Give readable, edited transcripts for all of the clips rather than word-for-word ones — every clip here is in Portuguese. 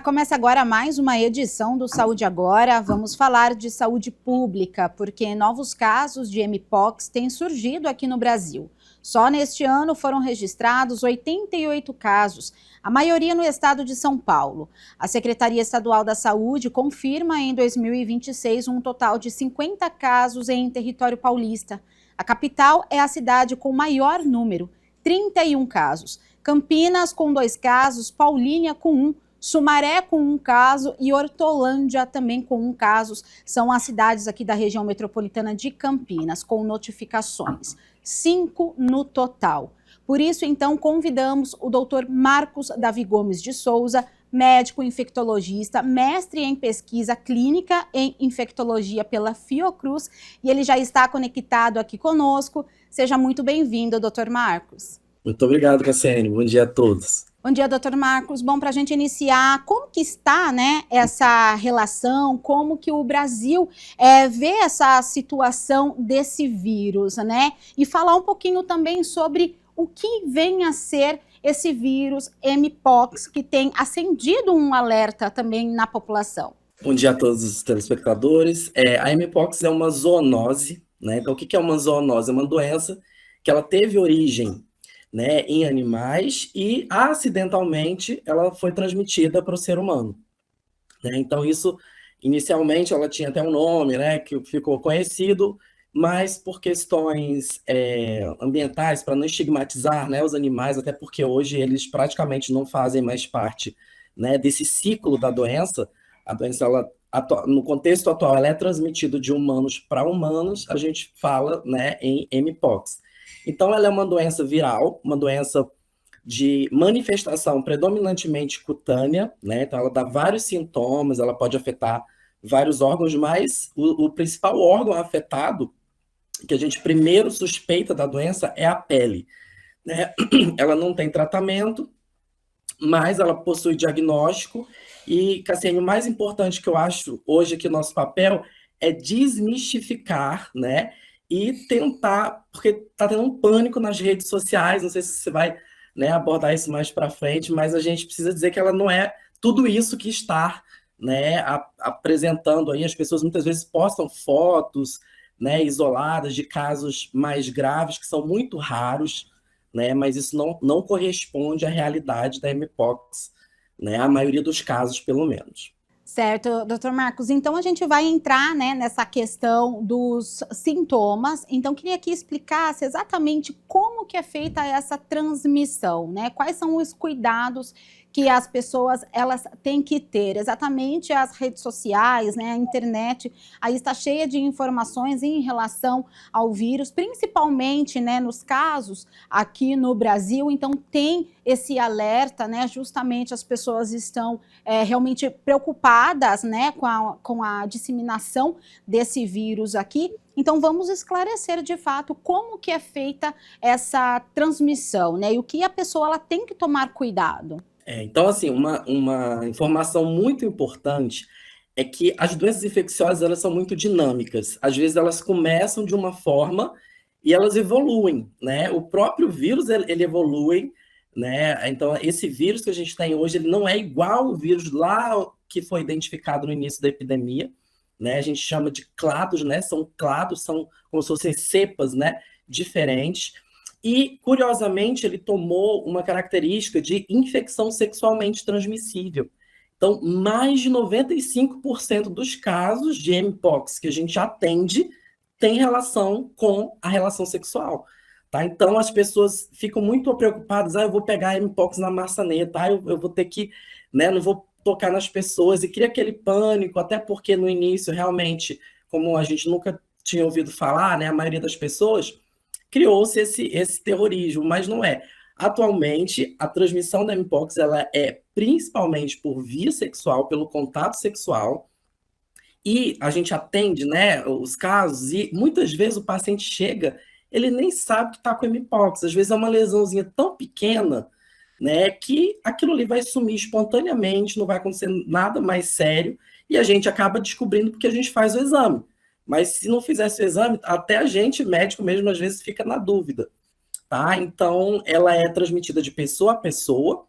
Começa agora mais uma edição do Saúde Agora. Vamos falar de saúde pública, porque novos casos de Mpox têm surgido aqui no Brasil. Só neste ano foram registrados 88 casos, a maioria no estado de São Paulo. A Secretaria Estadual da Saúde confirma em 2026 um total de 50 casos em território paulista. A capital é a cidade com maior número, 31 casos. Campinas com 2 casos, Paulínia com 1, Sumaré com 1 caso e Hortolândia também com 1 caso. São as cidades aqui da região metropolitana de Campinas, com notificações. 5 no total. Por isso, então, convidamos o Dr. Marcos Davi Gomes de Souza, médico infectologista, mestre em pesquisa clínica em infectologia pela Fiocruz, e ele já está conectado aqui conosco. Seja muito bem-vindo, Dr. Marcos. Muito obrigado, Cassiane. Bom dia a todos. Bom dia, doutor Marcos. Bom, para a gente iniciar, como que está, né, essa relação, como que o Brasil vê essa situação desse vírus, né? E falar um pouquinho também sobre o que vem a ser esse vírus Mpox, que tem acendido um alerta também na população. Bom dia a todos os telespectadores. A Mpox é uma zoonose, né? Então, o que é uma zoonose? É uma doença que ela teve origem, né, em animais e acidentalmente ela foi transmitida para o ser humano, né? Então isso inicialmente ela tinha até um nome, né, que ficou conhecido, mas por questões ambientais, para não estigmatizar, né, os animais, até porque hoje eles praticamente não fazem mais parte, né, desse ciclo da doença. A doença ela, no contexto atual ela é transmitida de humanos para humanos, a gente fala, né, em Mpox. Então, ela é uma doença viral, uma doença de manifestação predominantemente cutânea, né? Então, ela dá vários sintomas, ela pode afetar vários órgãos, mas o principal órgão afetado, que a gente primeiro suspeita da doença, é a pele, né? Ela não tem tratamento, mas ela possui diagnóstico e, Cassiane, o mais importante que eu acho hoje aqui no nosso papel é desmistificar, né? E tentar, porque está tendo um pânico nas redes sociais, não sei se você vai, né, abordar isso mais para frente, mas a gente precisa dizer que ela não é tudo isso que está, né, apresentando aí. As pessoas muitas vezes postam fotos, né, isoladas de casos mais graves, que são muito raros, né, mas isso não corresponde à realidade da Mpox, né, a maioria dos casos, pelo menos. Certo, doutor Marcos. Então, a gente vai entrar, né, nessa questão dos sintomas. Então, queria que explicasse exatamente como que é feita essa transmissão, né? Quais são os cuidados que as pessoas elas têm que ter. Exatamente as redes sociais, né, a internet, aí está cheia de informações em relação ao vírus, principalmente, né, nos casos aqui no Brasil. Então, tem esse alerta, né, justamente as pessoas estão realmente preocupadas, né, com a disseminação desse vírus aqui. Então, vamos esclarecer de fato como que é feita essa transmissão, né, e o que a pessoa ela tem que tomar cuidado. Então, assim, uma informação muito importante é que as doenças infecciosas elas são muito dinâmicas. Às vezes elas começam de uma forma e elas evoluem, né? O próprio vírus ele evolui, né? Então, esse vírus que a gente tem hoje ele não é igual ao vírus lá que foi identificado no início da epidemia, né? A gente chama de clados, né? São clados, são como se fossem cepas, né, diferentes. E, curiosamente, ele tomou uma característica de infecção sexualmente transmissível. Então, mais de 95% dos casos de Mpox que a gente atende tem relação com a relação sexual. Tá? Então, as pessoas ficam muito preocupadas, eu vou pegar Mpox na maçaneta, eu vou ter que, né, não vou tocar nas pessoas, e cria aquele pânico, até porque no início, realmente, como a gente nunca tinha ouvido falar, né, a maioria das pessoas criou-se esse terrorismo, mas não é. Atualmente, a transmissão da Mpox ela é principalmente por via sexual, pelo contato sexual, e a gente atende, né, os casos, e muitas vezes o paciente chega, ele nem sabe que está com Mpox, às vezes é uma lesãozinha tão pequena, né, que aquilo ali vai sumir espontaneamente, não vai acontecer nada mais sério, e a gente acaba descobrindo porque a gente faz o exame. Mas se não fizesse o exame, até a gente, médico mesmo, às vezes fica na dúvida, tá? Então, ela é transmitida de pessoa a pessoa,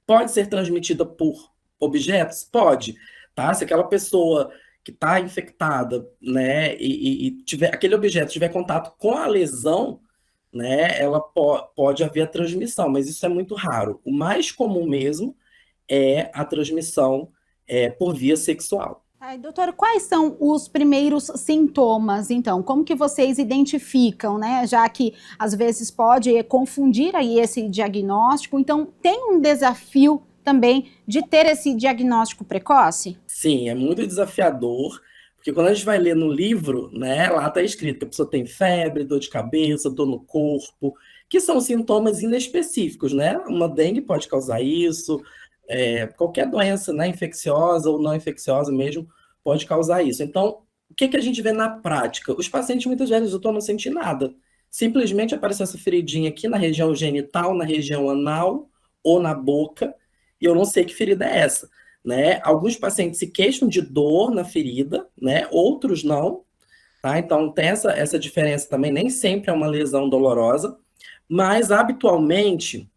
pode ser transmitida por objetos? Pode, tá? Se aquela pessoa que está infectada, né, e tiver aquele objeto tiver contato com a lesão, né, ela pode haver a transmissão, mas isso é muito raro. O mais comum mesmo é a transmissão por via sexual. Ai, doutor, quais são os primeiros sintomas, então? Como que vocês identificam, né? Já que às vezes pode confundir aí esse diagnóstico, então tem um desafio também de ter esse diagnóstico precoce? Sim, é muito desafiador, porque quando a gente vai ler no livro, né, lá está escrito que a pessoa tem febre, dor de cabeça, dor no corpo, que são sintomas inespecíficos, né? Uma dengue pode causar isso, qualquer doença, né, infecciosa ou não infecciosa mesmo, pode causar isso. Então, o que que a gente vê na prática? Os pacientes muitas vezes eu não senti nada. Simplesmente apareceu essa feridinha aqui na região genital, na região anal ou na boca, e eu não sei que ferida é essa, né? Alguns pacientes se queixam de dor na ferida, né? Outros não, tá? Então tem essa diferença também, nem sempre é uma lesão dolorosa, mas habitualmente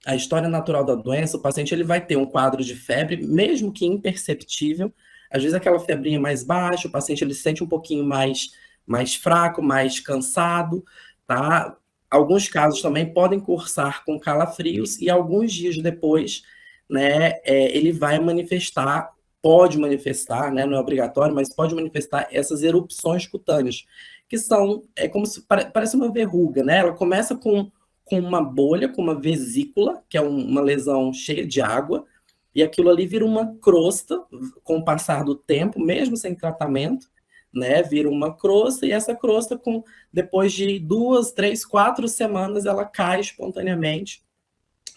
a história natural da doença, o paciente ele vai ter um quadro de febre, mesmo que imperceptível, às vezes aquela febrinha mais baixa, o paciente ele se sente um pouquinho mais fraco, mais cansado, tá? Alguns casos também podem cursar com calafrios e alguns dias depois, né, ele vai manifestar, pode manifestar, né, não é obrigatório, mas pode manifestar essas erupções cutâneas, que são, como se, parece uma verruga, né? Ela começa com uma bolha, com uma vesícula, que é uma lesão cheia de água, e aquilo ali vira uma crosta com o passar do tempo, mesmo sem tratamento, né? Vira uma crosta, e essa crosta, depois de 2, 3, 4 semanas, ela cai espontaneamente,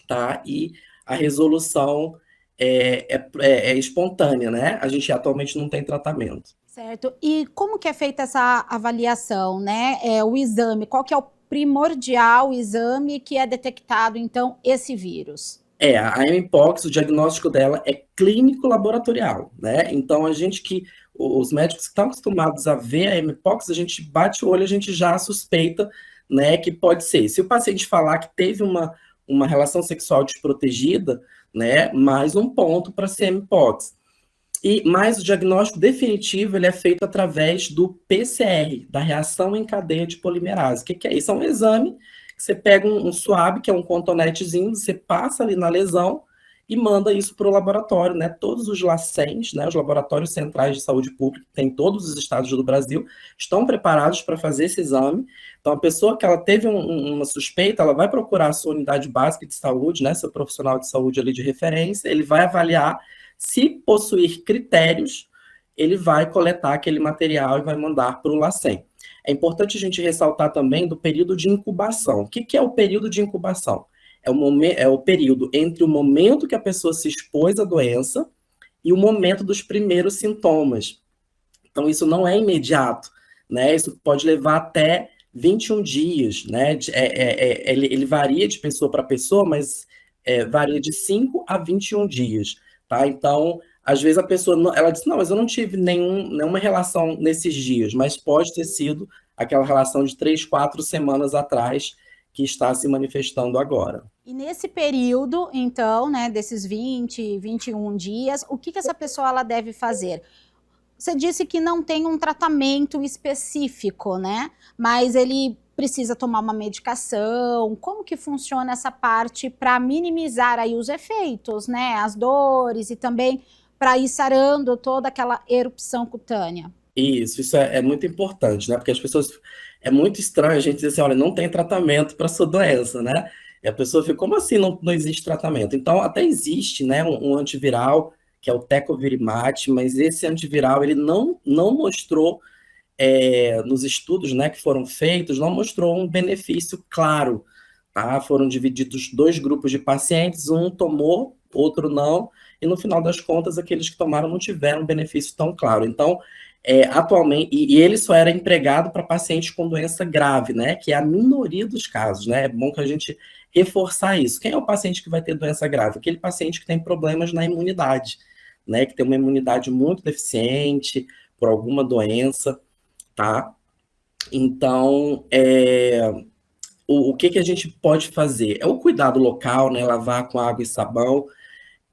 tá? E a resolução é espontânea, né? A gente atualmente não tem tratamento. Certo. E como que é feita essa avaliação, né? O exame, qual que é o primordial exame que é detectado, então, esse vírus? A mpox, o diagnóstico dela é clínico laboratorial, né? Então, os médicos que estão acostumados a ver a mpox, a gente bate o olho, a gente já suspeita, né, que pode ser. Se o paciente falar que teve uma relação sexual desprotegida, né, mais um ponto para ser mpox. Mas o diagnóstico definitivo ele é feito através do PCR, da reação em cadeia de polimerase. O que é isso? É um exame que você pega um swab, que é um cotonetezinho, você passa ali na lesão e manda isso para o laboratório, né? Todos os LACENs, né, os laboratórios centrais de saúde pública, que tem em todos os estados do Brasil, estão preparados para fazer esse exame. Então, a pessoa que ela teve uma suspeita, ela vai procurar a sua unidade básica de saúde, né, seu profissional de saúde ali de referência, ele vai avaliar. Se possuir critérios, ele vai coletar aquele material e vai mandar para o LACEN. É importante a gente ressaltar também do período de incubação. O que é o período de incubação? É o período entre o momento que a pessoa se expôs à doença e o momento dos primeiros sintomas. Então, isso não é imediato, né? Isso pode levar até 21 dias, né? Ele varia de pessoa para pessoa, mas varia de 5 a 21 dias. Tá? Então, às vezes a pessoa, ela diz, não, mas eu não tive nenhuma relação nesses dias, mas pode ter sido aquela relação de 3, 4 semanas atrás que está se manifestando agora. E nesse período, então, né, desses 20, 21 dias, o que essa pessoa ela deve fazer? Você disse que não tem um tratamento específico, né? Mas ele precisa tomar uma medicação. Como que funciona essa parte para minimizar aí os efeitos, né? As dores e também para ir sarando toda aquela erupção cutânea. Isso é muito importante, né? Porque as pessoas. É muito estranho a gente dizer assim: olha, não tem tratamento para sua doença, né? E a pessoa fica, como assim não existe tratamento? Então, até existe, né, um antiviral, que é o Tecovirimat, mas esse antiviral ele não mostrou, nos estudos, né, que foram feitos, não mostrou um benefício claro, tá? Foram divididos 2 grupos de pacientes, um tomou, outro não, e no final das contas, aqueles que tomaram não tiveram um benefício tão claro. Então, atualmente, e ele só era empregado para pacientes com doença grave, né, que é a minoria dos casos, né? É bom que a gente reforçar isso. Quem é o paciente que vai ter doença grave? Aquele paciente que tem problemas na imunidade, né, que tem uma imunidade muito deficiente por alguma doença, tá? Então, o que a gente pode fazer? É o cuidado local, né, lavar com água e sabão,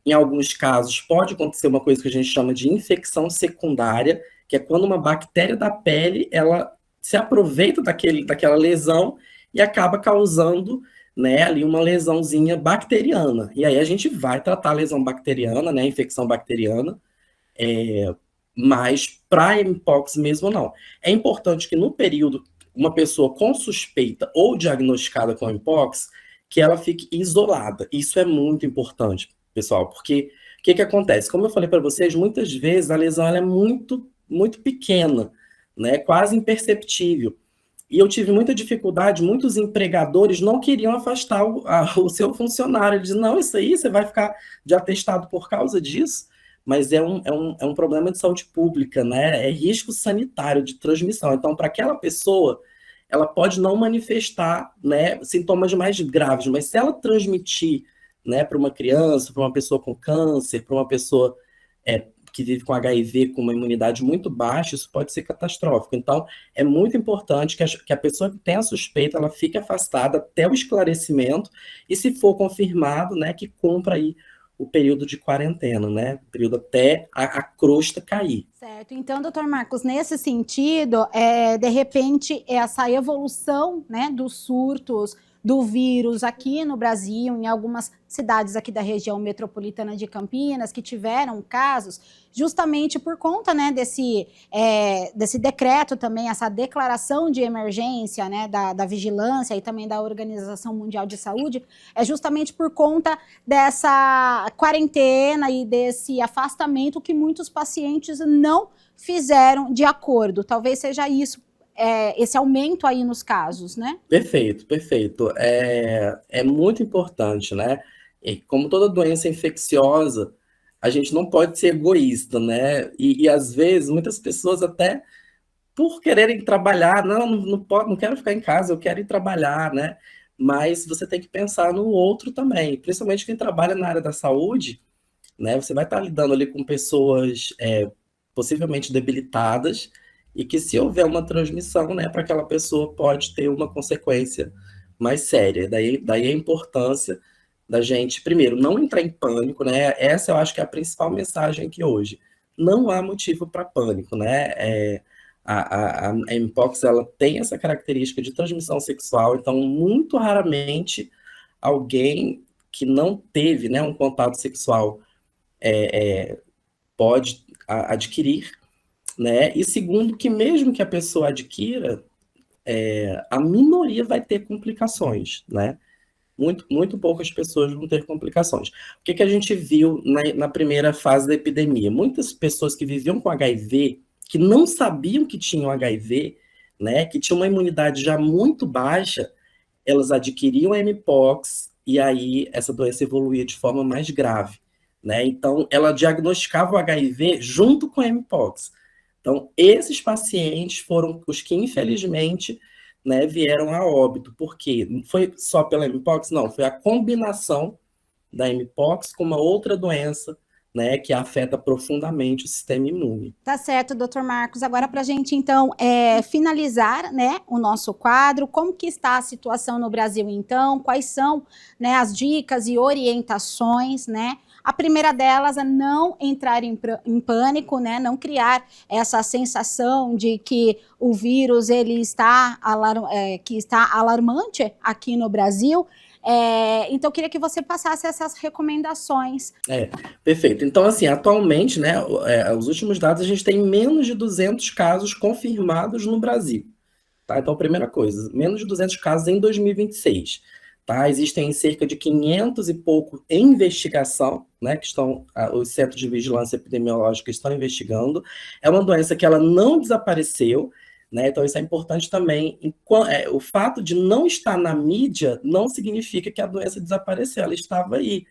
Em alguns casos, pode acontecer uma coisa que a gente chama de infecção secundária, que é quando uma bactéria da pele, ela se aproveita daquela lesão e acaba causando, né, ali uma lesãozinha bacteriana. E aí a gente vai tratar a lesão bacteriana, né, a infecção bacteriana, mas para mpox mesmo não. É importante que no período, uma pessoa com suspeita ou diagnosticada com mpox, que ela fique isolada. Isso é muito importante, pessoal, porque o que acontece? Como eu falei para vocês, muitas vezes a lesão ela é muito, muito pequena, né? Quase imperceptível. E eu tive muita dificuldade, muitos empregadores não queriam afastar o seu funcionário. Eles diziam, não, isso aí você vai ficar de atestado por causa disso, mas é um problema de saúde pública, né? É risco sanitário de transmissão. Então, para aquela pessoa, ela pode não manifestar, né, sintomas mais graves, mas se ela transmitir, né, para uma criança, para uma pessoa com câncer, para uma pessoa que vive com HIV com uma imunidade muito baixa, isso pode ser catastrófico. Então, é muito importante que a pessoa que tem a suspeita, ela fique afastada até o esclarecimento e, se for confirmado, né, que cumpra aí o período de quarentena, né, o período até a crosta cair. Certo. Então, doutor Marcos, nesse sentido, de repente, essa evolução, né, dos surtos do vírus aqui no Brasil, em algumas cidades aqui da região metropolitana de Campinas, que tiveram casos, justamente por conta, né, desse decreto também, essa declaração de emergência, né, da vigilância e também da Organização Mundial de Saúde, é justamente por conta dessa quarentena e desse afastamento que muitos pacientes não fizeram de acordo. Talvez seja isso, esse aumento aí nos casos, né? Perfeito, perfeito. É muito importante, né? E como toda doença infecciosa, a gente não pode ser egoísta, né? E às vezes, muitas pessoas até por quererem trabalhar, não quero ficar em casa, eu quero ir trabalhar, né? Mas você tem que pensar no outro também, principalmente quem trabalha na área da saúde, né? Você vai estar lidando ali com pessoas possivelmente debilitadas e que se houver uma transmissão, né, para aquela pessoa pode ter uma consequência mais séria. Daí a importância da gente, primeiro, não entrar em pânico, né? Essa eu acho que é a principal mensagem aqui hoje. Não há motivo para pânico, né? A mpox, ela tem essa característica de transmissão sexual, então muito raramente alguém que não teve, né, um contato sexual pode adquirir, né? E segundo, que mesmo que a pessoa adquira, a minoria vai ter complicações, né? Muito, muito poucas pessoas vão ter complicações. O que a gente viu na primeira fase da epidemia? Muitas pessoas que viviam com HIV, que não sabiam que tinham HIV, né, que tinham uma imunidade já muito baixa, elas adquiriam a mpox e aí essa doença evoluía de forma mais grave, né? Então, ela diagnosticava o HIV junto com a mpox. Então, esses pacientes foram os que, infelizmente, né, vieram a óbito. Por quê? Não foi só pela mpox? Não, foi a combinação da mpox com uma outra doença, né, que afeta profundamente o sistema imune. Tá certo, doutor Marcos. Agora, para a gente, então, finalizar, né, o nosso quadro, como que está a situação no Brasil, então? Quais são, né, as dicas e orientações, né? A primeira delas é não entrar em pânico, né? Não criar essa sensação de que o vírus ele está alarmante aqui no Brasil. Então, eu queria que você passasse essas recomendações. Perfeito. Então, assim, atualmente, né, os últimos dados, a gente tem menos de 200 casos confirmados no Brasil. Tá? Então, primeira coisa, menos de 200 casos em 2026. Tá? Existem cerca de 500 e pouco em investigação, né, que os Centros de Vigilância Epidemiológica estão investigando. É uma doença que ela não desapareceu, né? Então, isso é importante também. O fato de não estar na mídia não significa que a doença desapareceu, ela estava aí.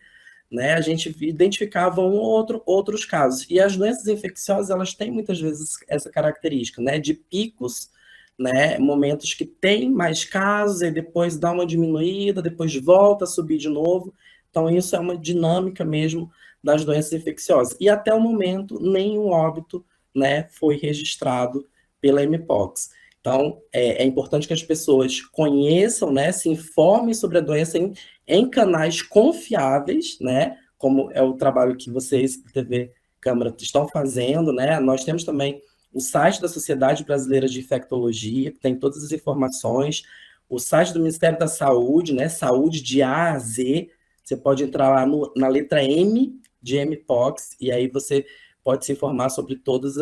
Né? A gente identificava outros casos. E as doenças infecciosas, elas têm muitas vezes essa característica, né, de picos, né, momentos que tem mais casos e depois dá uma diminuída, depois volta a subir de novo. Então, isso é uma dinâmica mesmo das doenças infecciosas. E até o momento, nenhum óbito, né, foi registrado pela mpox. Então, é importante que as pessoas conheçam, né, se informem sobre a doença em canais confiáveis, né, como é o trabalho que vocês, TV Câmara, estão fazendo, né? Nós temos também o site da Sociedade Brasileira de Infectologia, que tem todas as informações, o site do Ministério da Saúde, né? Saúde de A a Z. Você pode entrar lá na letra M de Mpox, e aí você pode se informar sobre todas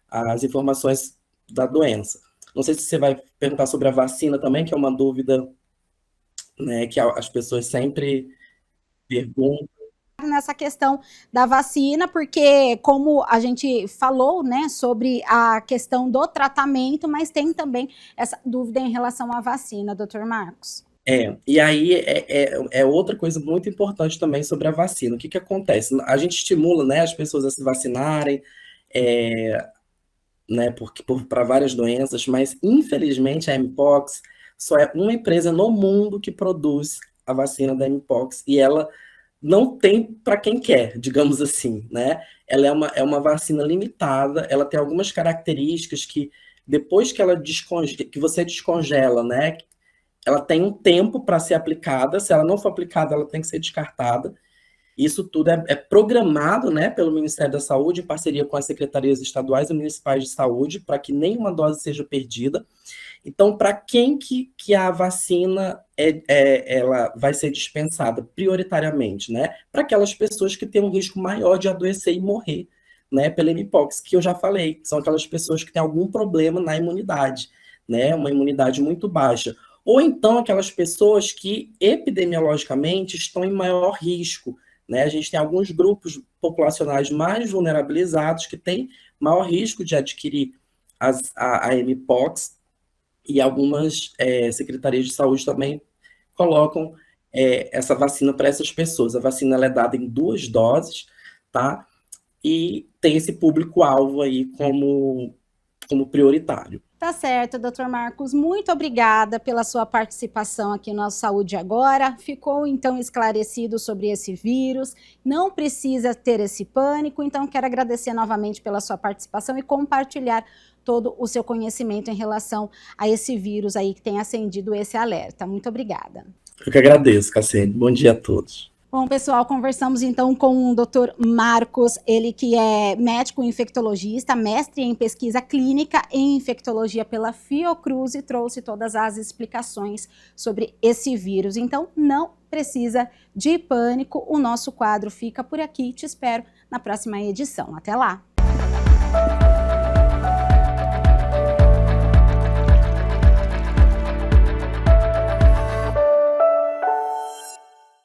as informações da doença. Não sei se você vai perguntar sobre a vacina também, que é uma dúvida, né, que as pessoas sempre perguntam. Nessa questão da vacina, porque como a gente falou, né, sobre a questão do tratamento, mas tem também essa dúvida em relação à vacina, doutor Marcos. E aí é outra coisa muito importante também sobre a vacina. O que acontece? A gente estimula, né, as pessoas a se vacinarem, né, para várias doenças, mas infelizmente a Mpox só é uma empresa no mundo que produz a vacina da Mpox, e ela não tem para quem quer, digamos assim, né? Ela é uma vacina limitada, ela tem algumas características que depois que que você descongela, né? Ela tem um tempo para ser aplicada, se ela não for aplicada, ela tem que ser descartada. Isso tudo é programado, né, pelo Ministério da Saúde, em parceria com as secretarias estaduais e municipais de saúde, para que nenhuma dose seja perdida. Então, para quem que a vacina ela vai ser dispensada prioritariamente, né? Para aquelas pessoas que têm um risco maior de adoecer e morrer, né? Pela Mpox, que eu já falei, são aquelas pessoas que têm algum problema na imunidade, né? Uma imunidade muito baixa. Ou então aquelas pessoas que epidemiologicamente estão em maior risco, né? A gente tem alguns grupos populacionais mais vulnerabilizados que têm maior risco de adquirir a Mpox, e algumas secretarias de saúde também colocam essa vacina para essas pessoas. A vacina ela é dada em 2 doses, tá? E tem esse público-alvo aí como prioritário. Tá certo, doutor Marcos, muito obrigada pela sua participação aqui no Saúde Agora. Ficou então esclarecido sobre esse vírus, não precisa ter esse pânico, então quero agradecer novamente pela sua participação e compartilhar todo o seu conhecimento em relação a esse vírus aí que tem acendido esse alerta. Muito obrigada. Eu que agradeço, Cassiane. Bom dia a todos. Bom, pessoal, conversamos então com o Dr. Marcos, ele que é médico infectologista, mestre em pesquisa clínica em infectologia pela Fiocruz e trouxe todas as explicações sobre esse vírus. Então, não precisa de pânico, o nosso quadro fica por aqui. Te espero na próxima edição. Até lá!